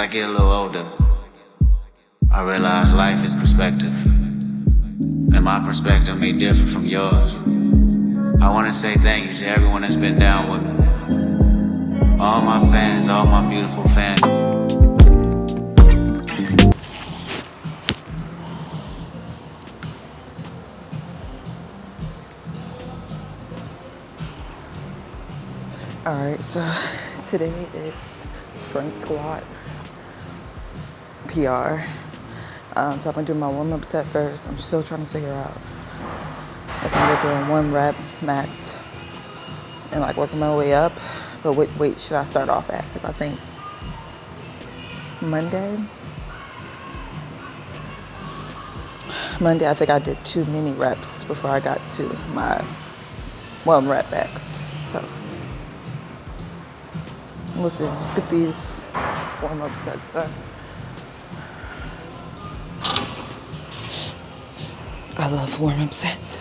I get a little older, I realize life is perspective, and my perspective may differ from yours. I want to say thank you to everyone that's been down with me. All my fans, all my beautiful fans. Alright, so today is front squat PR. So I'm gonna do my warm-up set first. I'm still trying to figure out if I'm doing 1 rep max and like working my way up. But what weight should I start off at? Because I think Monday, I think I did too many reps before I got to my 1 rep max. So we'll see. Let's get these warm-up sets done. I love warm-up sets.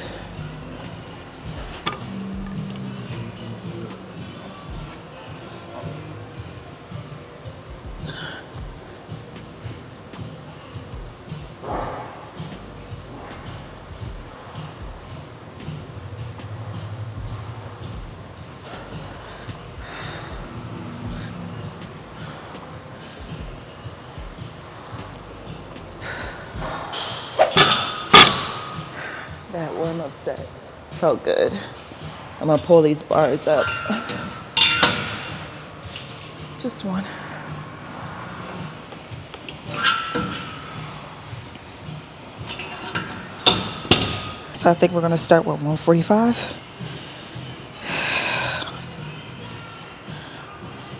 That warm-up set felt good. I'm gonna pull these bars up. Just one. So I think we're gonna start with 145.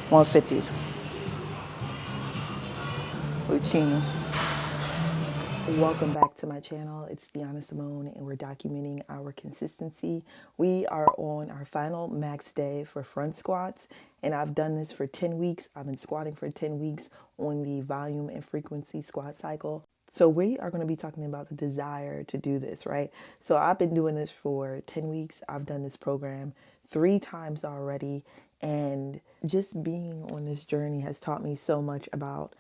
150. Lucini. Welcome back to my channel. It's Deanna Simone and we're documenting our consistency. We are on our final max day for front squats and I've done this for 10 weeks. I've been squatting for 10 weeks on the volume and frequency squat cycle. So we are going to be talking about the desire to do this, right? So I've been doing this for 10 weeks. I've done this program 3 times already and just being on this journey has taught me so much about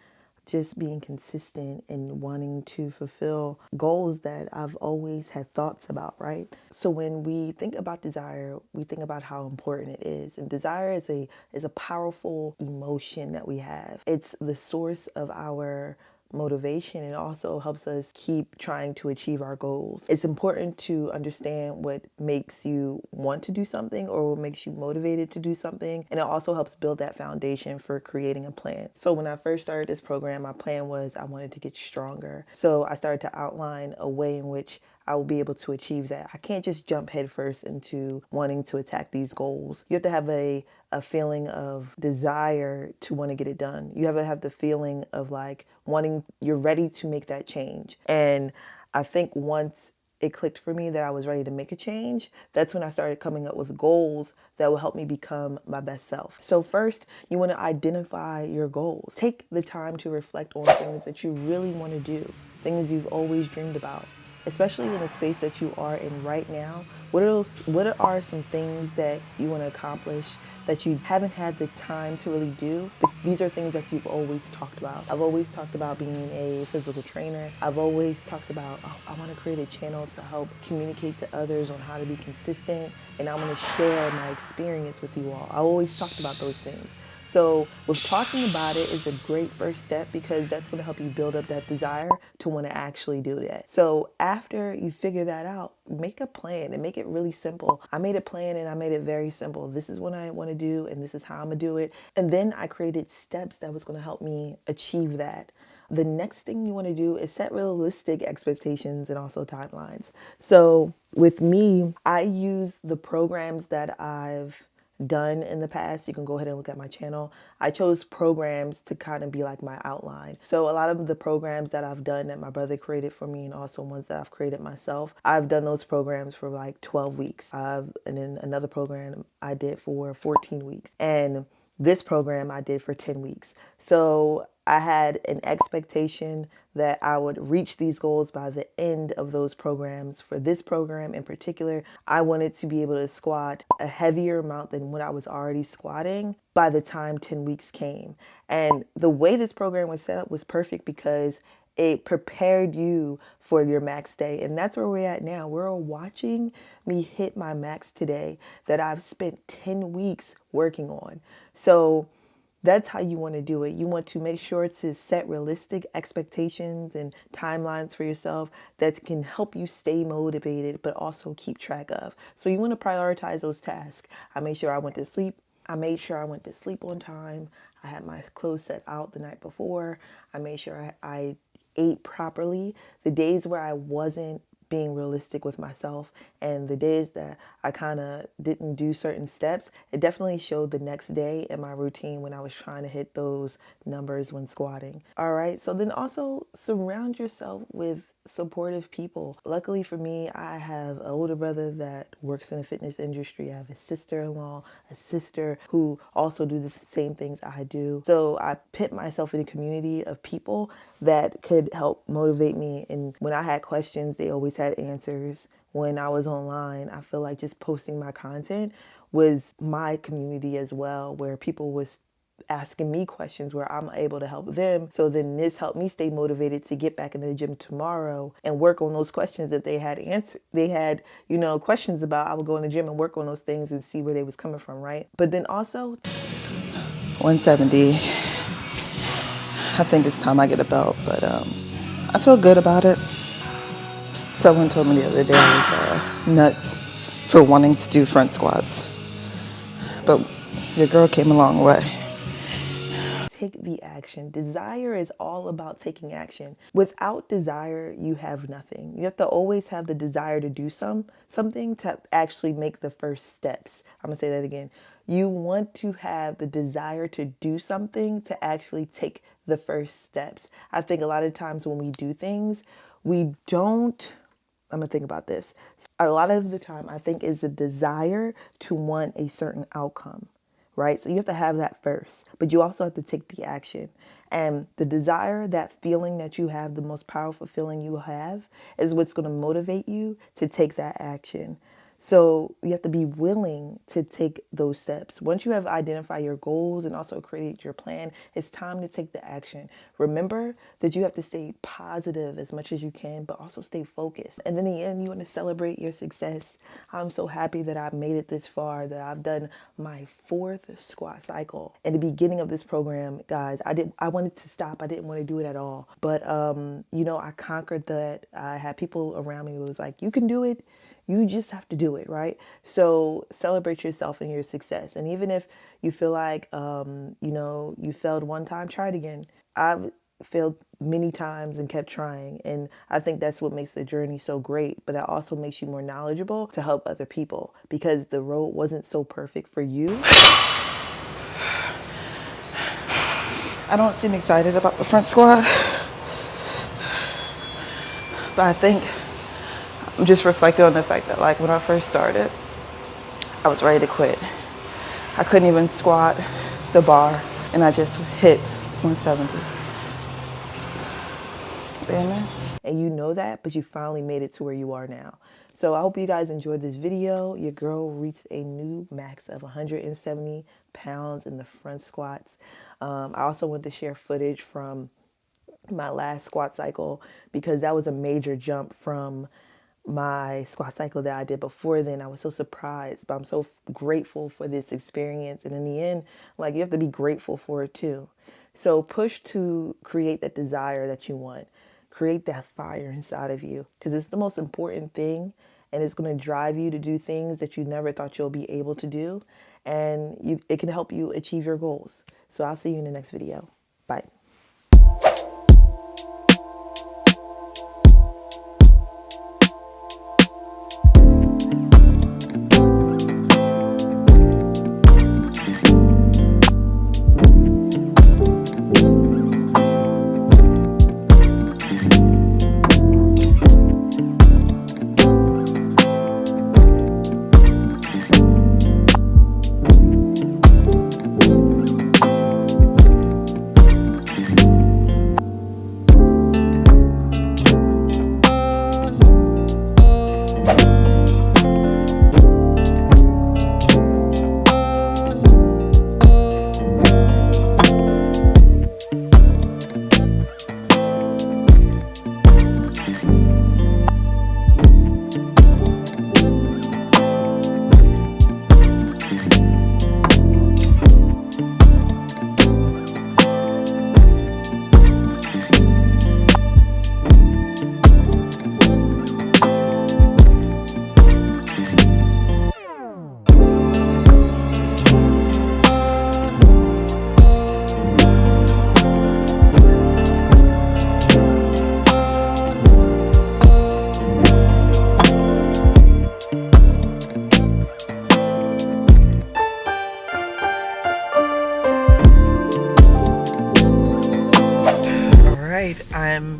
just being consistent and wanting to fulfill goals that I've always had thoughts about, right? So when we think about desire, we think about how important it is. And desire is a powerful emotion that we have. It's the source of our motivation. It also helps us keep trying to achieve our goals. It's important to understand what makes you want to do something or what makes you motivated to do something. And it also helps build that foundation for creating a plan. So when I first started this program, my plan was I wanted to get stronger. So I started to outline a way in which I will be able to achieve that. I can't just jump headfirst into wanting to attack these goals. You have to have a feeling of desire to want to get it done. You have to have the feeling of like you're ready to make that change. And I think once it clicked for me that I was ready to make a change, that's when I started coming up with goals that will help me become my best self. So first, you want to identify your goals. Take the time to reflect on things that you really want to do, things you've always dreamed about. Especially in the space that you are in right now, what are some things that you want to accomplish that you haven't had the time to really do? But these are things that you've always talked about. I've always talked about being a physical trainer. I've always talked about, I want to create a channel to help communicate to others on how to be consistent, and I want to share my experience with you all. I always talked about those things. So with talking about it is a great first step because that's going to help you build up that desire to want to actually do that. So after you figure that out, make a plan and make it really simple. I made a plan and I made it very simple. This is what I want to do and this is how I'm going to do it. And then I created steps that was going to help me achieve that. The next thing you want to do is set realistic expectations and also timelines. So with me, I use the programs that I've done in the past. You can go ahead and look at my channel. I chose programs to kind of be like my outline. So a lot of the programs that I've done that my brother created for me and also ones that I've created myself, I've done those programs for like 12 weeks. And then another program I did for 14 weeks. And this program I did for 10 weeks. So I had an expectation that I would reach these goals by the end of those programs. For this program in particular, I wanted to be able to squat a heavier amount than what I was already squatting by the time 10 weeks came. And the way this program was set up was perfect because it prepared you for your max day. And that's where we're at now. We're watching me hit my max today that I've spent 10 weeks working on. So that's how you want to do it. You want to make sure to set realistic expectations and timelines for yourself that can help you stay motivated, but also keep track of. So you want to prioritize those tasks. I made sure I went to sleep. I made sure I went to sleep on time. I had my clothes set out the night before. I made sure I ate properly. The days where I wasn't being realistic with myself and the days that I kind of didn't do certain steps, it definitely showed the next day in my routine when I was trying to hit those numbers when squatting. All right, so then also surround yourself with supportive people. Luckily for me, I have an older brother that works in the fitness industry. I have a sister-in-law, a sister who also do the same things I do. So I put myself in a community of people that could help motivate me. And when I had questions, they always had answers. When I was online, I feel like just posting my content was my community as well, where people was asking me questions where I'm able to help them. So then this helped me stay motivated to get back in the gym tomorrow and work on those questions that they had questions about. I would go in the gym and work on those things and see where they was coming from, right? But then also 170. I think it's time I get a belt, but I feel good about it. Someone told me the other day I was nuts for wanting to do front squats, but your girl came a long way. Take the action. Desire is all about taking action. Without desire, you have nothing. You have to always have the desire to do something to actually make the first steps. I'm gonna say that again. You want to have the desire to do something to actually take the first steps. I think a lot of times when we do things, we don't. I'm gonna think about this. A lot of the time, I think is the desire to want a certain outcome. Right? So you have to have that first, but you also have to take the action. And the desire, that feeling that you have, the most powerful feeling you have, is what's going to motivate you to take that action. So you have to be willing to take those steps. Once you have identified your goals and also create your plan, it's time to take the action. Remember that you have to stay positive as much as you can, but also stay focused. And then in the end, you want to celebrate your success. I'm so happy that I've made it this far, that I've done my 4th squat cycle. In the beginning of this program, guys, I wanted to stop. I didn't want to do it at all. But, I conquered that. I had people around me who was like, you can do it. You just have to do it, right? So celebrate yourself and your success. And even if you feel like, you failed one time, try it again. I've failed many times and kept trying. And I think that's what makes the journey so great. But that also makes you more knowledgeable to help other people because the road wasn't so perfect for you. I don't seem excited about the front squat, but I think I'm just reflecting on the fact that when I first started, I was ready to quit. I couldn't even squat the bar and I just hit 170. Amen. And you know that, but you finally made it to where you are now. So I hope you guys enjoyed this video. Your girl reached a new max of 170 pounds in the front squats. I also want to share footage from my last squat cycle because that was a major jump from my squat cycle that I did before then. I was so surprised, but I'm so grateful for this experience. And in the end, you have to be grateful for it too. So push to create that desire that you want. Create that fire inside of you because it's the most important thing and it's going to drive you to do things that you never thought you'll be able to do. And it can help you achieve your goals. So I'll see you in the next video. Bye.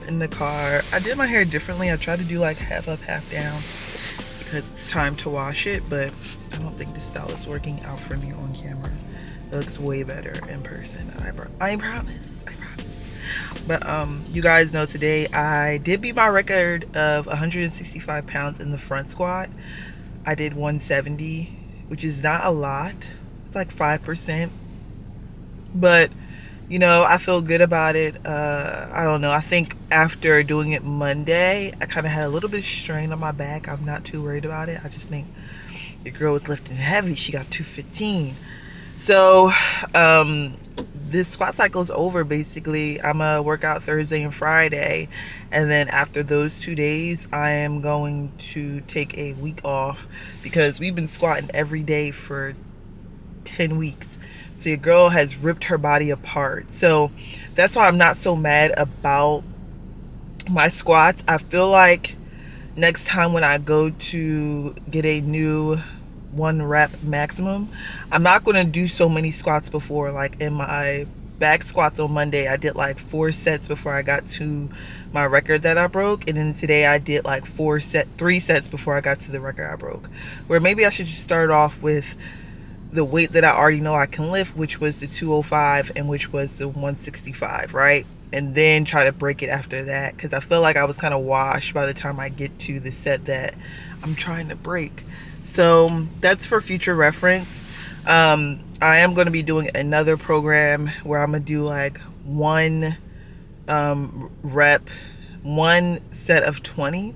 in the car. I did my hair differently. I tried to do like half up, half down because it's time to wash it, but I don't think this style is working out for me on camera. It looks way better in person. I promise. But you guys know today I did beat my record of 165 pounds in the front squat. I did 170, which is not a lot. It's like 5%. But you know, I feel good about it. I don't know. I think after doing it Monday, I kind of had a little bit of strain on my back. I'm not too worried about it. I just think the girl was lifting heavy. She got 215. So this squat cycle is over. Basically, I'm gonna work out Thursday and Friday, and then after those 2 days, I am going to take a week off because we've been squatting every day for 10 weeks. So your girl has ripped her body apart. So that's why I'm not so mad about my squats. I feel like next time when I go to get a new 1 rep maximum, I'm not going to do so many squats before. Like in my back squats on Monday, I did like 4 sets before I got to my record that I broke, and then today I did like 3 sets before I got to the record I broke. Where maybe I should just start off with the weight that I already know I can lift, which was the 205 and which was the 165, right? And then try to break it after that, because I feel like I was kind of washed by the time I get to the set that I'm trying to break. So that's for future reference. I am going to be doing another program where I'm going to do like 1 rep, 1 set of 20,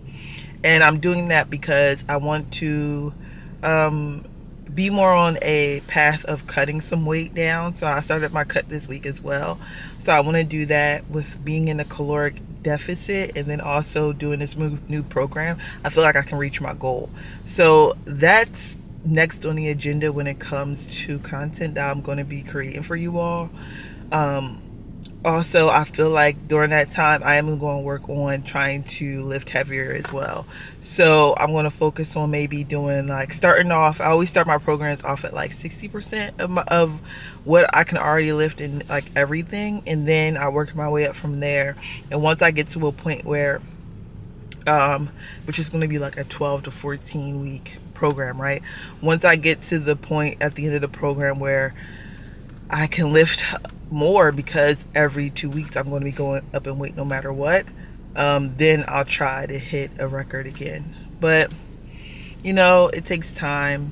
and I'm doing that because I want to be more on a path of cutting some weight down. So I started my cut this week as well. So I want to do that with being in a caloric deficit and then also doing this new program. I feel like I can reach my goal. So that's next on the agenda when it comes to content that I'm going to be creating for you all. Also, I feel like during that time I am going to work on trying to lift heavier as well. So I'm going to focus on maybe doing like starting off. I always start my programs off at like 60% of what I can already lift in like everything, and then I work my way up from there. And once I get to a point where which is going to be like a 12 to 14 week program, right? Once I get to the point at the end of the program where I can lift more, because every 2 weeks I'm going to be going up in weight no matter what, then I'll try to hit a record again. But you know, it takes time,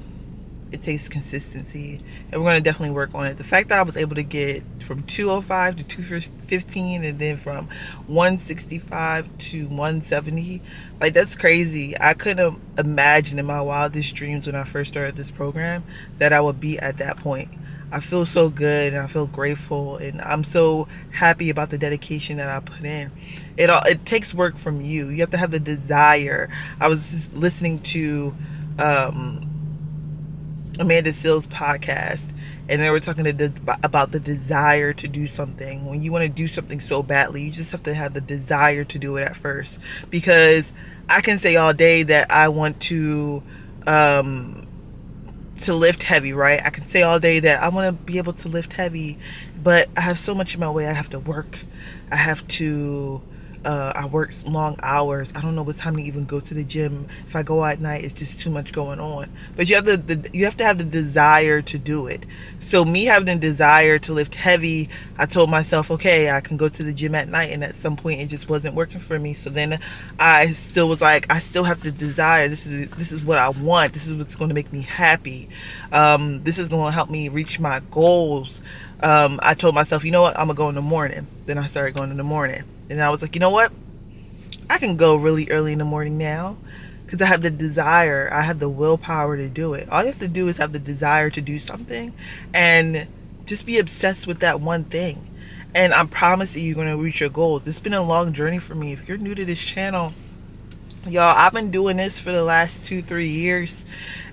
it takes consistency, and we're going to definitely work on it. The fact that I was able to get from 205 to 215 and then from 165 to 170, like that's crazy. I couldn't imagine in my wildest dreams when I first started this program that I would be at that point. I feel so good and I feel grateful, and I'm so happy about the dedication that I put in. It takes work from you. You have to have the desire. I was just listening to Amanda Seales' podcast, and they were talking about the desire to do something. When you want to do something so badly, you just have to have the desire to do it at first. Because I can say all day that I want to lift heavy, right? I can say all day that I want to be able to lift heavy, but I have so much in my way. I have to work. I work long hours. I don't know what time to even go to the gym. If I go at night, it's just too much going on. But you have to have the desire to do it. So me having the desire to lift heavy, I told myself, okay, I can go to the gym at night, and at some point it just wasn't working for me. So then I still was like, I still have the desire. This is what I want. This is what's going to make me happy. This is going to help me reach my goals. I told myself, you know what, I'm gonna go in the morning. Then I started going in the morning, and I was like, you know what, I can go really early in the morning now, because I have the desire, I have the willpower to do it. All you have to do is have the desire to do something and just be obsessed with that one thing, and I'm promising you're going to reach your goals. It's been a long journey for me. If you're new to this channel, y'all, I've been doing this for the last 2-3 years,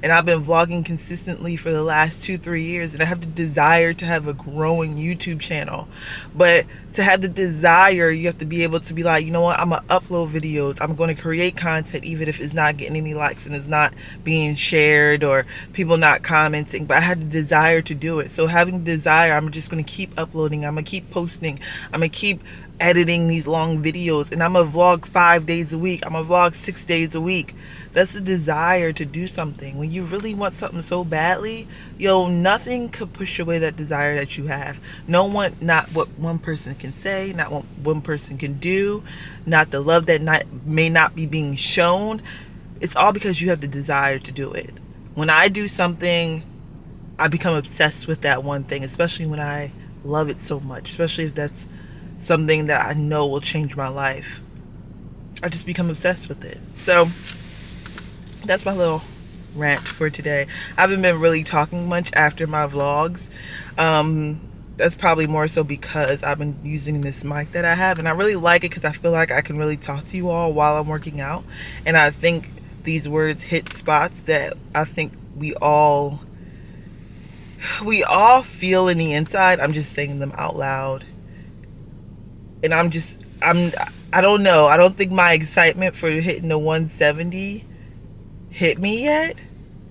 and I've been vlogging consistently for the last 2-3 years, and I have the desire to have a growing YouTube channel. But to have the desire, you have to be able to be like, you know what, I'm gonna upload videos, I'm gonna create content even if it's not getting any likes and it's not being shared or people not commenting, but I had the desire to do it. So having the desire, I'm just gonna keep uploading, I'm gonna keep posting, I'm gonna keep editing these long videos, and I'm gonna vlog 5 days a week, I'm gonna vlog 6 days a week. That's the desire to do something. When you really want something so badly, nothing could push away that desire that you have. No one, not what one person can say, not what one person can do, not the love that may not be being shown. It's all because you have the desire to do it. When I do something, I become obsessed with that one thing, especially when I love it so much, especially if that's something that I know will change my life. I just become obsessed with it. So that's my little rant for today. I haven't been really talking much after my vlogs. That's probably more so because I've been using this mic that I have, and I really like it because I feel like I can really talk to you all while I'm working out. And I think these words hit spots that I think we all feel in the inside. I'm just saying them out loud. And I don't know. I don't think my excitement for hitting the 170 hit me yet.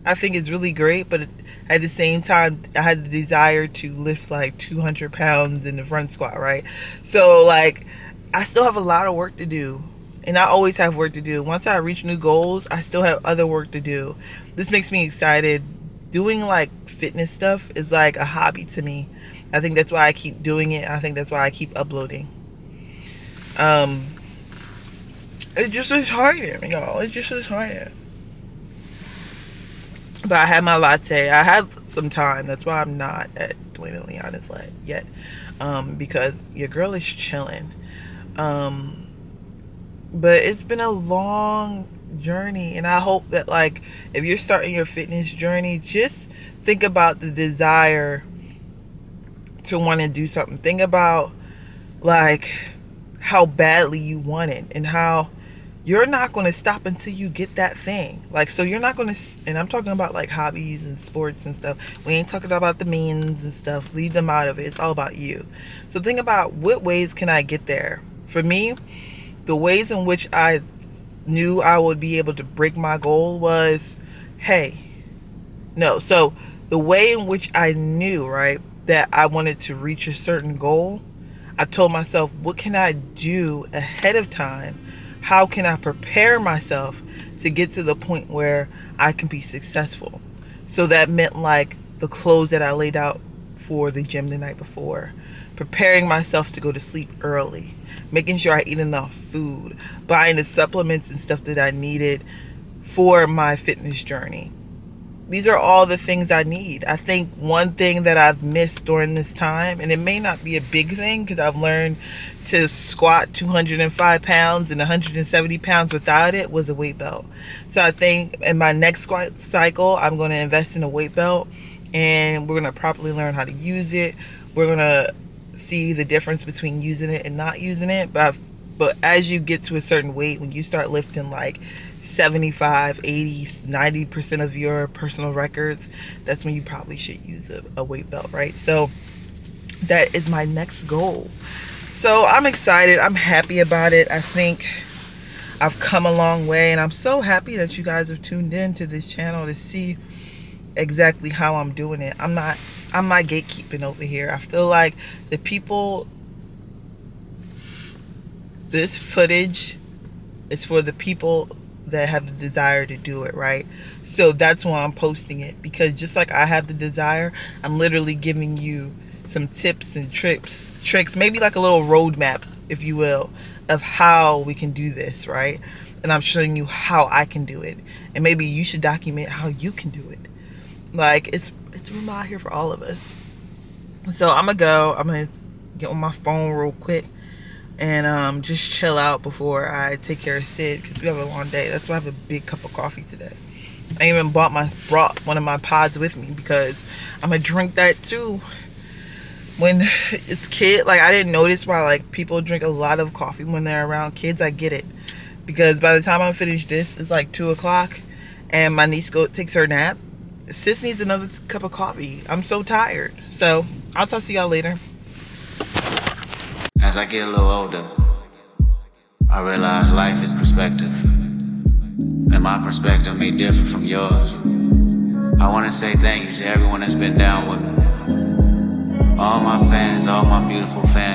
I think it's really great, but at the same time, I had the desire to lift like 200 pounds in the front squat, right? So like, I still have a lot of work to do, and I always have work to do. Once I reach new goals, I still have other work to do. This makes me excited. Doing like fitness stuff is like a hobby to me. I think that's why I keep doing it. I think that's why I keep uploading. It just is hard, y'all. It just is hard. But I had my latte. I have some time. That's why I'm not at Dwayne and Leona's yet. Because your girl is chilling. But it's been a long journey. And I hope that, like, if you're starting your fitness journey, just think about the desire to want to do something. Think about, like, how badly you want it. And how you're not going to stop until you get that thing. Like, so you're not going to, and I'm talking about like hobbies and sports and stuff. We ain't talking about the means and stuff. Leave them out of it. It's all about you. So think about, what ways can I get there? For me, the ways in which I knew I would be able to break my goal was, so the way in which I knew, right, that I wanted to reach a certain goal, I told myself, what can I do ahead of time? How can I prepare myself to get to the point where I can be successful? So that meant like the clothes that I laid out for the gym the night before, preparing myself to go to sleep early, making sure I eat enough food, buying the supplements and stuff that I needed for my fitness journey. These are all the things I need. I think one thing that I've missed during this time, and it may not be a big thing because I've learned to squat 205 pounds and 170 pounds without it, was a weight belt. So I think in my next squat cycle, I'm going to invest in a weight belt, and we're going to properly learn how to use it. We're going to see the difference between using it and not using it. But as you get to a certain weight, when you start lifting like 75, 80, 90% of your personal records, that's when you probably should use a weight belt, right? So that is my next goal. So I'm excited. I'm happy about it. I think I've come a long way, and I'm so happy that you guys have tuned in to this channel to see exactly how I'm doing it. I'm not gatekeeping over here. I feel like the people, this footage is for the people that have the desire to do it, right? So that's why I'm posting it, because just like I have the desire, I'm literally giving you some tips and tricks, maybe like a little roadmap, if you will, of how we can do this, right? And I'm showing you how I can do it, and maybe you should document how you can do it. Like, it's room out here for all of us. So I'm gonna get on my phone real quick and just chill out before I take care of Sid, because we have a long day. That's why I have a big cup of coffee today. I even brought one of my pods with me, because I'm gonna drink that too. When it's kid, like, I didn't notice why like people drink a lot of coffee when they're around kids. I get it, because by the time I finish this, it's like 2 o'clock, and my niece takes her nap. Sis needs another cup of coffee. I'm so tired. So I'll talk to y'all later. As I get a little older, I realize life is perspective, and my perspective may differ from yours. I want to say thank you to everyone that's been down with me. All my fans, all my beautiful fans.